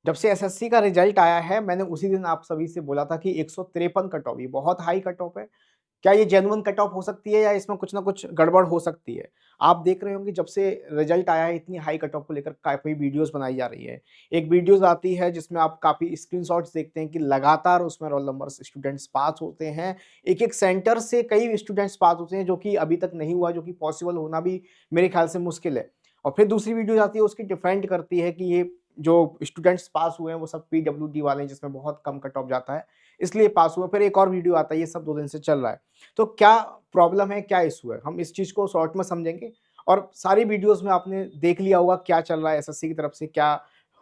जब से एसएससी का रिजल्ट आया है, मैंने उसी दिन आप सभी से बोला था कि 153 कट ऑफ, ये बहुत हाई कट ऑफ है। क्या ये जेन्युइन कट ऑफ हो सकती है या इसमें कुछ ना कुछ गड़बड़ हो सकती है? आप देख रहे होंगे जब से रिजल्ट आया है, इतनी हाई कट ऑफ को लेकर काफ़ी वीडियोज़ बनाई जा रही है। एक वीडियोज़ आती है जिसमें आप काफ़ी स्क्रीनशॉट्स देखते हैं कि लगातार उसमें रोल नंबर्स स्टूडेंट्स पास होते हैं। एक-एक सेंटर से कई स्टूडेंट्स पास होते हैं, जो कि अभी तक नहीं हुआ, जो कि पॉसिबल होना भी मेरे ख्याल से मुश्किल है। और फिर दूसरी वीडियोज़ आती है, उसकी डिफेंड करती है कि ये जो स्टूडेंट्स पास हुए हैं वो सब पीडब्ल्यूडी वाले हैं, जिसमें बहुत कम कट ऑफ जाता है, इसलिए पास हुए। फिर एक और वीडियो आता है, ये सब 2 दिन से चल रहा है। तो क्या प्रॉब्लम है, क्या इश्यू है? हम इस चीज़ को शॉर्ट में समझेंगे और सारी वीडियोज़ में आपने देख लिया होगा क्या चल रहा है, एसएससी की तरफ से क्या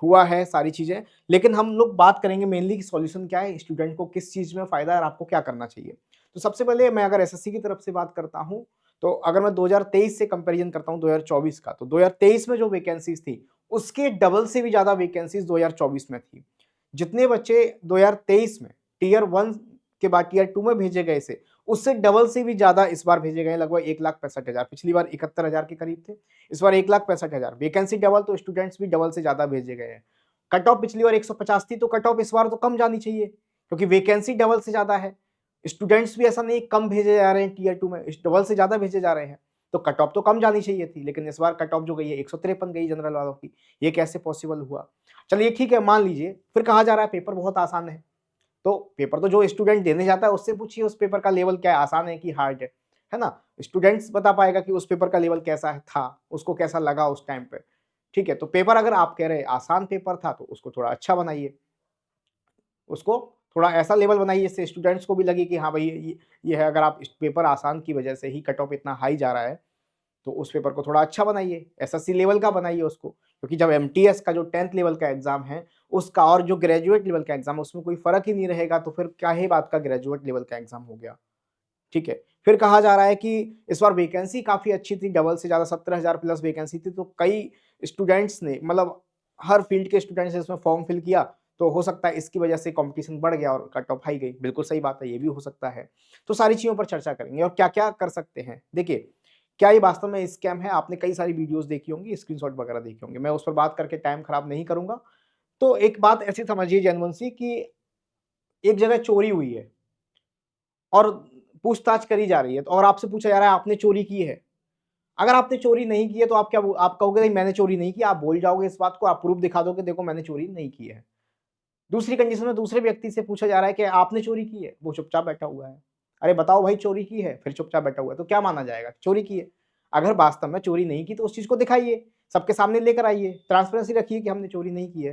हुआ है, सारी चीज़ें। लेकिन हम लोग बात करेंगे मेनली कि सॉल्यूशन क्या है, स्टूडेंट को किस चीज़ में फ़ायदा है और आपको क्या करना चाहिए। तो सबसे पहले मैं अगर एसएससी की तरफ से बात करता हूँ, तो अगर मैं 2023 से कंपैरिज़न करता हूँ 2024 का, तो 2023 में जो वैकेंसीज़ थी, उसके डबल से भी ज़्यादा वैकेंसीज़ 2024 में थी। जितने बच्चे 2023 में टियर 1 के बाद टियर 2 में भेजे गए थे, उससे डबल से भी ज़्यादा इस बार भेजे गए हैं, लगभग 1,65,000। पिछली बार 71,000 के करीब थे, इस बार 1,65,000। वैकेंसी डबल, तो स्टूडेंट्स भी डबल से ज़्यादा भेजे गए हैं। कट ऑफ पिछली बार 150 थी, तो कट ऑफ इस बार तो कम जानी चाहिए, क्योंकि वैकेंसी डबल से ज़्यादा है। स्टूडेंट्स भी ऐसा नहीं कम भेजे जा रहे हैं टियर 2 में, डबल से ज़्यादा भेजे जा रहे हैं। तो कट ऑफ तो कम जानी चाहिए थी, लेकिन इस बार कट ऑफ जो गई है 153 गई जनरल वालों की। ये कैसे पॉसिबल हुआ? चलिए ठीक है, मान लीजिए। फिर कहा जा रहा है पेपर बहुत आसान है। तो पेपर तो जो स्टूडेंट देने जाता है उससे पूछिए उस पेपर का लेवल क्या है, आसान है कि हार्ड है ना? स्टूडेंट्स बता पाएगा कि उस पेपर का लेवल कैसा है था, उसको कैसा लगा उस टाइम पे। ठीक है, तो पेपर अगर आप कह रहे हैं आसान पेपर था, तो उसको थोड़ा अच्छा बनाइए। उसको थोड़ा ऐसा लेवल बनाइए जिससे स्टूडेंट्स को भी लगे कि हाँ भाई ये है। अगर आप इस पेपर आसान की वजह से ही कट ऑफ इतना हाई जा रहा है, तो उस पेपर को थोड़ा अच्छा बनाइए, एसएससी लेवल का बनाइए उसको। क्योंकि जब एमटीएस का जो 10th लेवल का एग्ज़ाम है, उसका और जो ग्रेजुएट लेवल का एग्ज़ाम है, उसमें कोई फ़र्क ही नहीं रहेगा, तो फिर क्या ही बात का ग्रेजुएट लेवल का एग्ज़ाम हो गया, ठीक है। फिर कहा जा रहा है कि इस बार वैकेंसी काफ़ी अच्छी थी, डबल से ज़्यादा 17,000 प्लस वैकेंसी थी, तो कई स्टूडेंट्स ने, मतलब हर फील्ड के स्टूडेंट्स ने इसमें फॉर्म फिल किया, तो हो सकता है इसकी वजह से कॉम्पिटिशन बढ़ गया और कट ऑफ हाई गई। बिल्कुल सही बात है, ये भी हो सकता है। तो सारी चीज़ों पर चर्चा करेंगे और क्या-क्या कर सकते हैं। देखिए, क्या ये वास्तव में स्कैम है? आपने कई सारी वीडियोज़ देखी होंगी, स्क्रीनशॉट वगैरह देखे होंगे। मैं उस पर बात करके टाइम खराब नहीं करूँगा। तो एक बात ऐसी समझिए जेन्युइन सी कि एक जगह चोरी हुई है और पूछताछ करी जा रही है, तो और आपसे पूछा जा रहा है आपने चोरी की है। अगर आपने चोरी नहीं की है तो आप कहोगे नहीं मैंने चोरी नहीं की, आप बोल जाओगे इस बात को, आप प्रूफ दिखा दोगे देखो मैंने चोरी नहीं की है। दूसरी कंडीशन में दूसरे व्यक्ति से पूछा जा रहा है कि आपने चोरी की है, वो चुपचाप बैठा हुआ है। अरे बताओ भाई चोरी की है, फिर चुपचाप बैठा हुआ है, तो क्या माना जाएगा? चोरी की है। अगर वास्तव में चोरी नहीं की तो उस चीज़ को दिखाइए, सबके सामने लेकर आइए, ट्रांसपेरेंसी रखिए कि हमने चोरी नहीं की है।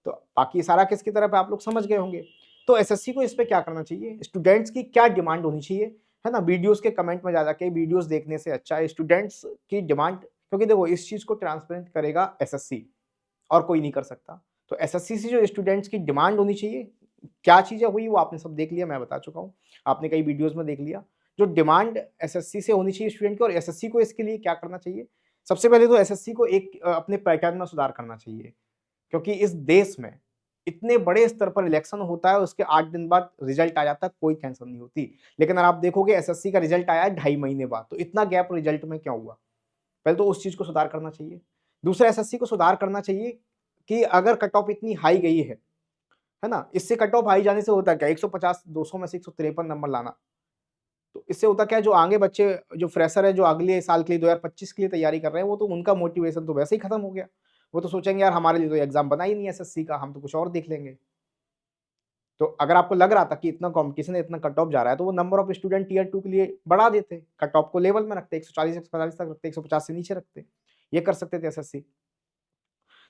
तो बाकी सारा किसकी तरफ है आप लोग समझ गए होंगे। तो एसएससी को इस पे क्या करना चाहिए? स्टूडेंट्स की क्या डिमांड होनी चाहिए, है ना? वीडियोज़ के कमेंट में जा जाके वीडियोज़ देखने से अच्छा है स्टूडेंट्स की डिमांड, क्योंकि देखो इस चीज़ को ट्रांसपेरेंट करेगा एसएससी और कोई नहीं कर सकता। तो एसएससी से जो स्टूडेंट्स की डिमांड होनी चाहिए, क्या चीज़ें हुई वो आपने सब देख लिया, मैं बता चुका हूँ। आपने कई वीडियोज़ में देख लिया। जो डिमांड एसएससी से होनी चाहिए स्टूडेंट की, और एसएससी को इसके लिए क्या करना चाहिए? सबसे पहले तो एसएससी को एक अपने पैटर्न में सुधार करना चाहिए। क्योंकि इस देश में इतने बड़े स्तर पर इलेक्शन होता है, उसके 8 दिन बाद रिजल्ट आ जाता है, कोई टेंशन नहीं होती। लेकिन अगर आप देखोगे एसएससी का रिजल्ट आया है 2.5 महीने बाद, तो इतना गैप रिजल्ट में क्यों हुआ? पहले तो उस चीज़ को सुधार करना चाहिए। दूसरा एसएससी को सुधार करना चाहिए कि अगर कट ऑफ इतनी हाई गई है ना? इससे कट ऑफ हाई जाने से होता क्या है 150 200 में से 153 नंबर लाना। तो इससे होता क्या है, जो आगे बच्चे जो फ्रेशर है, जो अगले साल के लिए 2025 के लिए तैयारी कर रहे हैं, वो तो उनका मोटिवेशन तो वैसे ही खत्म हो गया। वो तो सोचेंगे यार हमारे लिए तो एग्ज़ाम बना ही नहीं है एसएससी का, हम तो कुछ और देख लेंगे। तो अगर आपको लग रहा था कि इतना कॉम्पिटिशन है, इतना कट ऑफ जा रहा है, तो वो नंबर ऑफ स्टूडेंट टियर 2 के लिए बढ़ा देते। कट ऑफ को लेवल में रखते, 140 145 तक रखते, 150 से नीचे रखते। ये कर सकते थे एसएससी।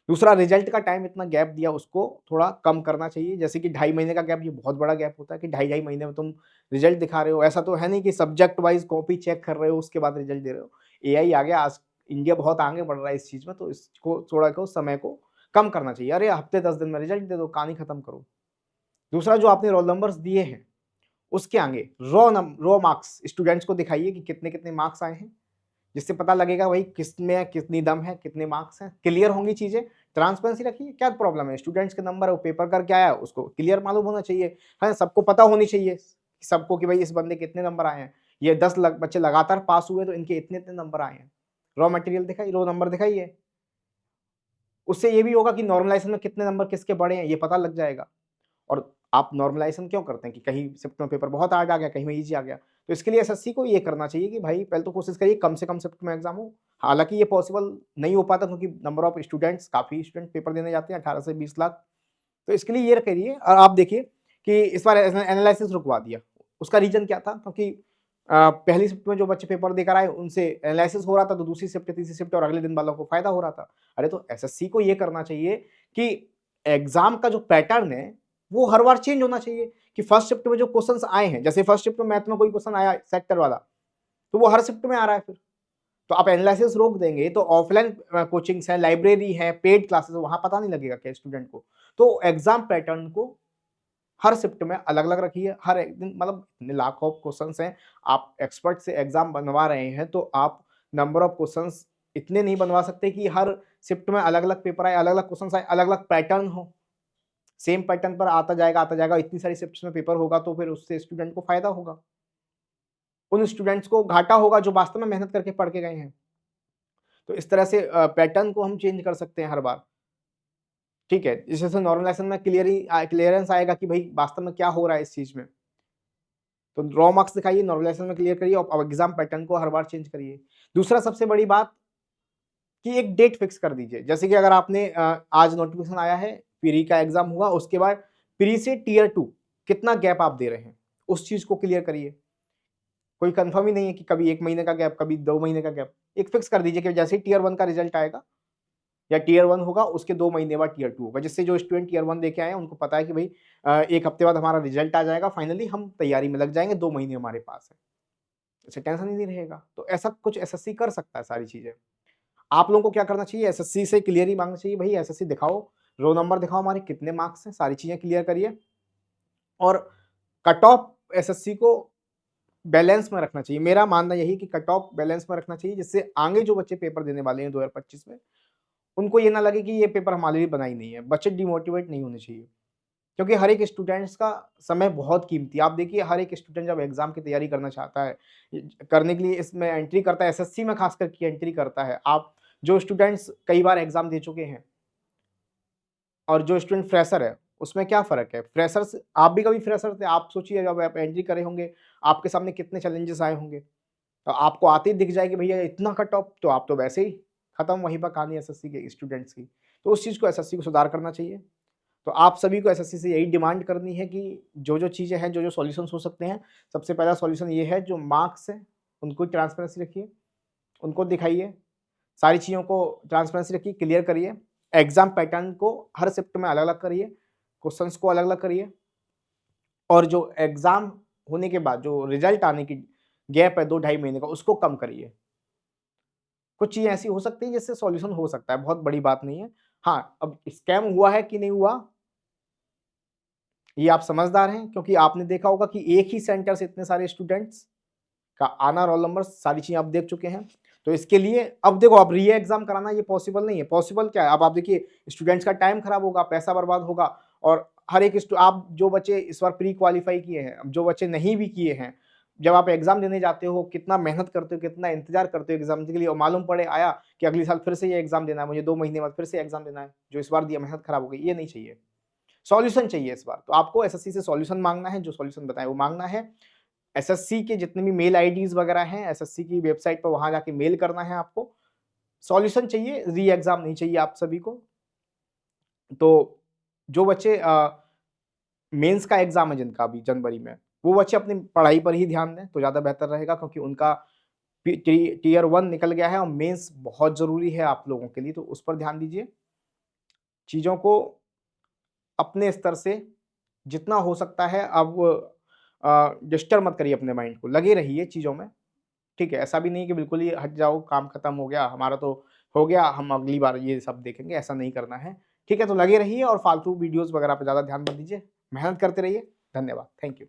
दूसरा, रिजल्ट का टाइम इतना गैप दिया, उसको थोड़ा कम करना चाहिए। जैसे कि 2.5 महीने का गैप, ये बहुत बड़ा गैप होता है कि ढाई ढाई महीने में तुम रिजल्ट दिखा रहे हो। ऐसा तो है नहीं कि सब्जेक्ट वाइज कॉपी चेक कर रहे हो उसके बाद रिजल्ट दे रहे हो। एआई आ गया आज, इंडिया बहुत आगे बढ़ रहा है इस चीज में, तो इसको थोड़ा को समय को कम करना चाहिए। अरे हफ्ते 10 दिन में रिजल्ट दे दो, कहानी खत्म करो। दूसरा, जो आपने रोल नंबर्स दिए हैं उसके आगे रॉ मार्क्स स्टूडेंट्स को दिखाइए कि कितने कितने मार्क्स आए हैं, जिससे पता लगेगा भाई किसमें कितनी दम है, कितने मार्क्स हैं, क्लियर होंगी चीजें। ट्रांसपेरेंसी रखिए, क्या प्रॉब्लम है? स्टूडेंट्स के नंबर है, वो पेपर करके आया, उसको क्लियर मालूम होना चाहिए, है सबको पता होनी चाहिए सबको कि भाई इस बंदे के इतने नंबर आए हैं। ये 10 बच्चे लगातार पास हुए तो इनके इतने इतने नंबर आए हैं। रॉ मटेरियल दिखाइए, रॉ नंबर दिखाइए। उससे ये भी होगा कि नॉर्मलाइजेशन में कितने नंबर किसके बड़े हैं ये पता लग जाएगा। और आप नॉर्मलाइजेशन क्यों करते हैं कि कहीं शिफ्ट में पेपर बहुत हार्ड आ गया, कहीं में ईजी आ गया। तो इसके लिए एसएससी को ये करना चाहिए कि भाई पहले तो कोशिश करिए कम से कम शिफ्ट में एग्जाम हो। हालांकि ये पॉसिबल नहीं हो पाता क्योंकि नंबर ऑफ स्टूडेंट्स, काफ़ी स्टूडेंट पेपर देने जाते हैं 18 से 20 लाख। तो इसके लिए ये करिए। और आप देखिए कि इस बार एनालिसिस रुकवा दिया, उसका रीजन क्या था? क्योंकि पहली शिफ्ट में जो बच्चे पेपर देकर आए उनसे एनालिसिस हो रहा था, तो दूसरी शिफ्ट, तीसरी शिफ्ट और अगले दिन वालों को फायदा हो रहा था। अरे तो एसएससी को ये करना चाहिए कि एग्जाम का जो पैटर्न है वो हर बार चेंज होना चाहिए। कि फर्स्ट शिफ्ट में जो क्वेश्चंस आए हैं, जैसे फर्स्ट शिफ्ट में मैथ में कोई क्वेश्चन आया सेक्टर वाला, तो वो हर शिफ्ट में आ रहा है फिर। तो आप एनालिसिस रोक देंगे तो ऑफलाइन कोचिंग्स है, लाइब्रेरी है, पेड क्लासेस, वहां पता नहीं लगेगा क्या स्टूडेंट को। तो एग्जाम पैटर्न को हर शिफ्ट में अलग अलग रखिए। हर एक दिन, मतलब इतने लाख ऑफ क्वेश्चंस हैं, आप एक्सपर्ट से एग्जाम बनवा रहे हैं तो आप नंबर ऑफ क्वेश्चंस इतने नहीं बनवा सकते कि हर शिफ्ट में अलग अलग पेपर आए, अलग अलग क्वेश्चन आए, अलग अलग पैटर्न हो। सेम पैटर्न पर आता जाएगा, इतनी सारी शिफ्ट्स में पेपर होगा तो फिर उससे स्टूडेंट को फायदा होगा, उन स्टूडेंट्स को घाटा होगा जो वास्तव में मेहनत करके पढ़ के गए हैं। तो इस तरह से पैटर्न को हम चेंज कर सकते हैं हर बार। ठीक है, जैसे नॉर्मलाइजेशन में क्लियरेंस आएगा कि भाई वास्तव में क्या हो रहा है इस चीज में। तो रॉ मार्क्स दिखाइए, नॉर्मलाइजेशन में क्लियर करिए और एग्जाम पैटर्न को हर बार चेंज करिए। दूसरा सबसे बड़ी बात कि एक डेट फिक्स कर दीजिए। जैसे कि अगर आपने आज नोटिफिकेशन आया है, प्री का एग्जाम हुआ, उसके बाद प्री से टियर 2 कितना गैप आप दे रहे हैं, उस चीज को क्लियर करिए। कोई कंफर्म ही नहीं है कि कभी 1 महीने का गैप, कभी 2 महीने का गैप। एक फिक्स कर दीजिए कि जैसे ही टियर 1 का रिजल्ट आएगा या टियर 1 होगा उसके 2 महीने बाद टियर 2 होगा, जिससे जो स्टूडेंट टियर 1 देके आए हैं उनको पता है कि भाई 1 हफ्ते बाद हमारा रिजल्ट आ जाएगा, फाइनली हम तैयारी में लग जाएंगे, 2 महीने हमारे पास है, इससे टेंशन ही नहीं रहेगा। तो ऐसा कुछ एसएससी कर सकता है सारी चीजें। आप लोगों को क्या करना चाहिए, एसएससी से क्लियर ही मांगना चाहिए, भाई एसएससी दिखाओ, रो नंबर दिखाओ, हमारे कितने मार्क्स हैं, सारी चीजें क्लियर करिए। और कट ऑफ एसएससी को बैलेंस में रखना चाहिए। मेरा मानना यही कि कट ऑफ बैलेंस में रखना चाहिए, जिससे आगे जो बच्चे पेपर देने वाले हैं 2025 में, उनको ये ना लगे कि ये पेपर हमारे लिए बना ही नहीं है। बच्चे डिमोटिवेट नहीं होने चाहिए, क्योंकि हर एक स्टूडेंट्स का समय बहुत कीमती है। आप देखिए हर एक स्टूडेंट जब एग्जाम की तैयारी करना चाहता है, करने के लिए इसमें एंट्री करता है, एसएससी में खास करके एंट्री करता है। आप जो स्टूडेंट्स कई बार एग्जाम दे चुके हैं और जो स्टूडेंट फ्रेशर है, उसमें क्या फ़र्क है? फ्रेशर्स, आप भी कभी फ्रेशर थे, आप सोचिए जब आप एंट्री करे होंगे, आपके सामने कितने चैलेंजेस आए होंगे। तो आपको आते ही दिख जाए कि भैया इतना कट ऑफ, तो आप तो वैसे ही खत्म, वहीं पर कहानी एसएससी के स्टूडेंट्स की। तो उस चीज़ को एसएससी को सुधार करना चाहिए। तो आप सभी को एसएससी से यही डिमांड करनी है कि जो-जो चीज़ें हैं, जो-जो सॉल्यूशंस हो सकते हैं, सबसे पहला सॉल्यूशन ये है, जो मार्क्स हैं, उनको ट्रांसपेरेंसी रखिए, उनको दिखाइए, सारी चीज़ों को ट्रांसपेरेंसी रखिए, क्लियर करिए। एग्ज़ाम पैटर्न को हर शिफ्ट में अलग-अलग करिए, क्वेश्चंस को अलग-अलग करिए और जो एग्ज़ाम होने के बाद जो रिजल्ट आने की गैप है 2 ढाई महीने का, उसको कम करिए। कुछ चीज़ें ऐसी हो सकती हैं जिससे सॉल्यूशन हो सकता है, बहुत बड़ी बात नहीं है। हाँ, अब स्कैम हुआ है कि नहीं हुआ, ये आप समझदार हैं, क्योंकि आपने देखा होगा कि एक ही सेंटर से इतने सारे स्टूडेंट्स का आना, रोल नंबर, सारी चीज़ें आप देख चुके हैं। तो इसके लिए अब देखो, अब री एग्ज़ाम कराना ये पॉसिबल नहीं है। पॉसिबल क्या है, अब आप देखिए स्टूडेंट्स का टाइम खराब होगा, पैसा बर्बाद होगा और हर एक आप जो बच्चे इस बार प्री क्वालीफाई किए हैं, अब जो बच्चे नहीं भी किए हैं, जब आप एग्ज़ाम देने जाते हो, कितना मेहनत करते हो, कितना इंतज़ार करते हो एग्ज़ाम के लिए और मालूम पड़े आया कि अगले साल फिर से ये एग्ज़ाम देना है, मुझे 2 महीने बाद फिर से एग्ज़ाम देना है, जो इस बार दिया मेहनत खराब हो गई, ये नहीं चाहिए। सॉल्यूशन चाहिए इस बार। तो आपको एसएससी से सॉल्यूशन माँगना है, जो सॉल्यूशन बताएँ वो माँगना है। एसएससी के जितने भी मेल आईडीज़ वगैरह हैं, एसएससी की वेबसाइट पर वहाँ जाके मेल करना है आपको। सॉल्यूशन चाहिए, री एग्ज़ाम नहीं चाहिए आप सभी को। तो जो बच्चे मेंस का एग्ज़ाम है जिनका अभी जनवरी में, वो बच्चे अपनी पढ़ाई पर ही ध्यान दें तो ज़्यादा बेहतर रहेगा, क्योंकि उनका टियर 1 निकल गया है और मेंस बहुत ज़रूरी है आप लोगों के लिए, तो उस पर ध्यान दीजिए। चीज़ों को अपने स्तर से जितना हो सकता है अब डिस्टर्ब मत करिए अपने माइंड को, लगे रहिए चीज़ों में, ठीक है? ऐसा भी नहीं कि बिल्कुल ही हट जाओ, काम खत्म हो गया, हमारा तो हो गया, हम अगली बार ये सब देखेंगे, ऐसा नहीं करना है, ठीक है? तो लगे रहिए और फालतू वीडियोज़ वगैरह पे ज़्यादा ध्यान मत दीजिए, मेहनत करते रहिए। धन्यवाद, थैंक यू।